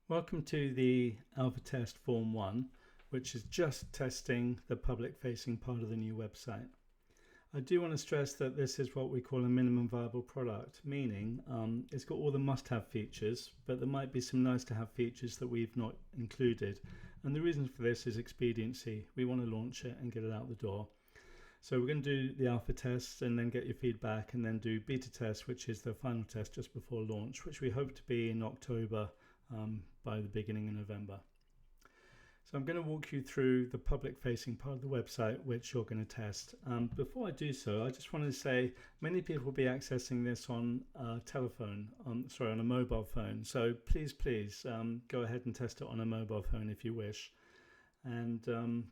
Welcome to the Alpha Test Form 1, which is just testing the public-facing part of the new website. I do want to stress that this is what we call a minimum viable product, meaning it's got all the must-have features, but there might be some nice-to-have features that we've not included. And the reason for this is expediency. We want to launch it and get it out the door. So we're going to do the alpha tests and then get your feedback, and then do beta tests, which is the final test just before launch, which we hope to be in October by the beginning of November. So I'm going to walk you through the public-facing part of the website, which you're going to test. Before I do so, I just want to say many people will be accessing this on a telephone, on a mobile phone. So please go ahead and test it on a mobile phone if you wish. And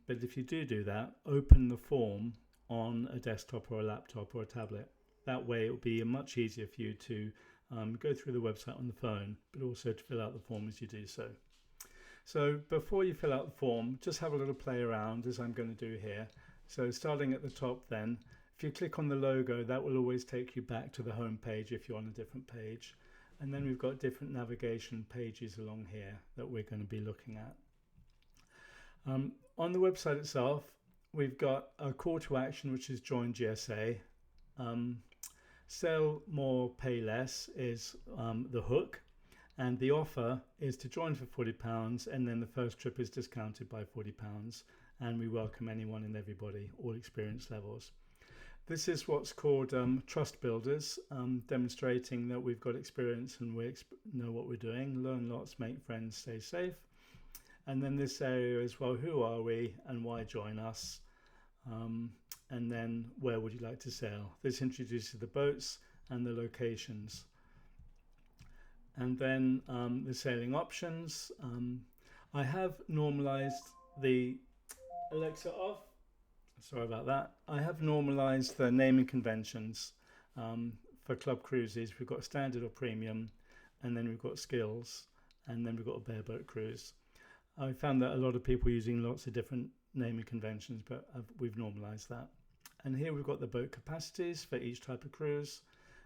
but if you do that, open the form on a desktop or a laptop or a tablet. That way it will be much easier for you to go through the website on the phone, but also to fill out the form as you do so. So before you fill out the form, just have a little play around as I'm going to do here. So starting at the top then, if you click on the logo, that will always take you back to the home page if you're on a different page. And then we've got different navigation pages along here that we're going to be looking at. On the website itself, we've got a call to action, which is join GSA. Sell more, pay less is the hook, and the offer is to join for £40, and then the first trip is discounted by £40, and we welcome anyone and everybody, all experience levels. This is what's called trust builders, demonstrating that we've got experience and we know what we're doing. Learn lots, make friends, stay safe. And then this area is, well, who are we and why join us? And then where would you like to sail? This introduces the boats and the locations. And then the sailing options. I have normalized the Alexa off. Sorry about that. I have normalized the naming conventions for club cruises. We've got standard or premium, and then we've got skills, and then we've got a bareboat cruise. I found that a lot of people are using lots of different naming conventions, but we've normalized that. And here we've got the boat capacities for each type of cruise.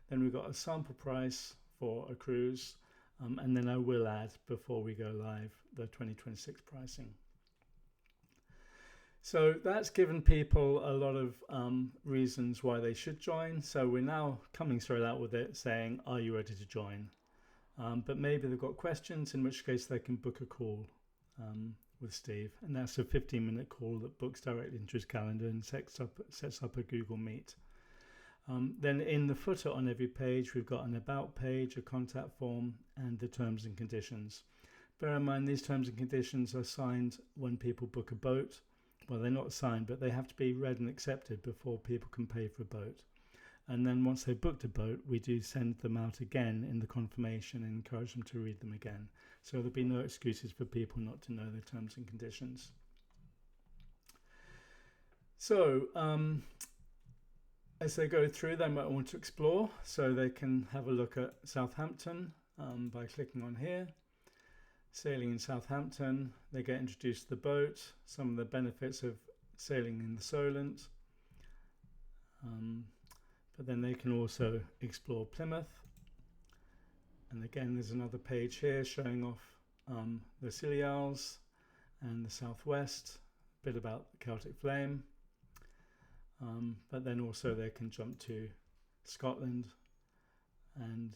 Then we've got a sample price for a cruise. And then I will add, before we go live, the 2026 pricing. So that's given people a lot of reasons why they should join. So we're now coming straight out with it saying, are you ready to join? But maybe they've got questions, in which case they can book a call with Steve, and that's a 15-minute call that books directly into his calendar and sets up a Google Meet. Then in the footer on every page, we've got an about page, a contact form, and the terms and conditions. Bear in mind, these terms and conditions are signed when people book a boat. Well, they're not signed, but they have to be read and accepted before people can pay for a boat. And then once they've booked a boat, we do send them out again in the confirmation and encourage them to read them again. So there'll be no excuses for people not to know the terms and conditions. So as they go through, they might want to explore. So they can have a look at Southampton by clicking on here. Sailing in Southampton, they get introduced to the boat, some of the benefits of sailing in the Solent. But then they can also explore Plymouth. And again, there's another page here showing off the Scilly Isles and the Southwest, a bit about the Celtic Flame. But then also they can jump to Scotland and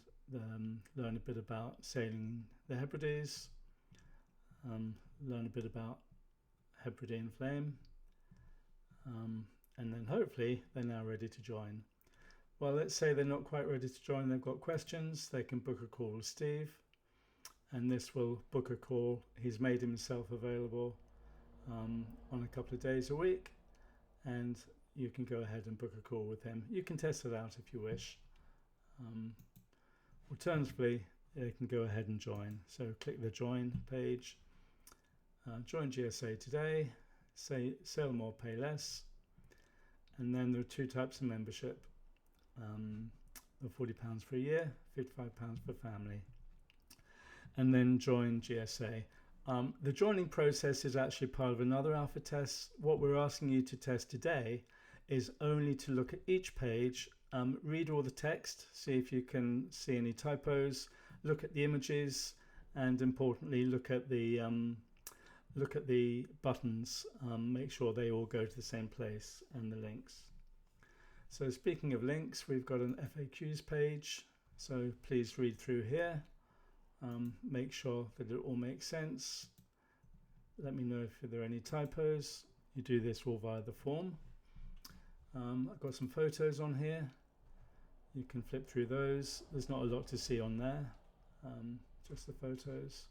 learn a bit about sailing the Hebrides, learn a bit about Hebridean Flame, and then hopefully they're now ready to join. Well, let's say they're not quite ready to join, they've got questions, they can book a call with Steve, and this will book a call. He's made himself available on a couple of days a week, and you can go ahead and book a call with him. You can test it out if you wish. Alternatively, they can go ahead and join. So click the join page, join GSA today, say sell more, pay less, and then there are two types of membership. The £40 for a year, £55 per family, and then join GSA. The joining process is actually part of another alpha test. What we're asking you to test today is only to look at each page, read all the text, see if you can see any typos, look at the images, and importantly, look at the buttons, make sure they all go to the same place, and the links. So speaking of links, we've got an FAQs page, so please read through here, make sure that it all makes sense. Let me know if there are any typos. You do this all via the form. I've got some photos on here. You can flip through those. There's not a lot to see on there, just the photos.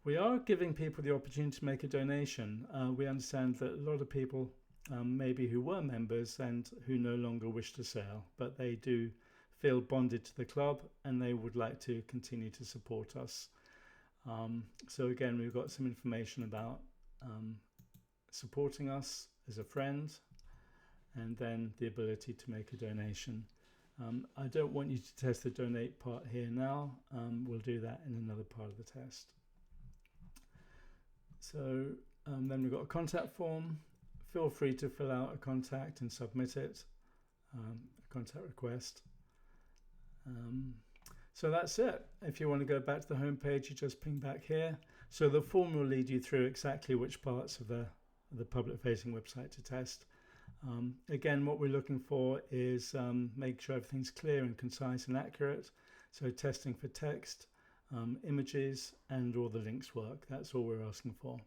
We are giving people the opportunity to make a donation. We understand that a lot of people maybe who were members and who no longer wish to sell, but they do feel bonded to the club and they would like to continue to support us. So again, we've got some information about supporting us as a friend, and then the ability to make a donation. I don't want you to test the donate part here now. We'll do that in another part of the test. So then we've got a contact form. Feel free to fill out a contact and submit it, a contact request. So that's it. If you want to go back to the home page, you just ping back here. So the form will lead you through exactly which parts of the public-facing website to test. Again, what we're looking for is make sure everything's clear and concise and accurate. So testing for text, images, and all the links work. That's all we're asking for.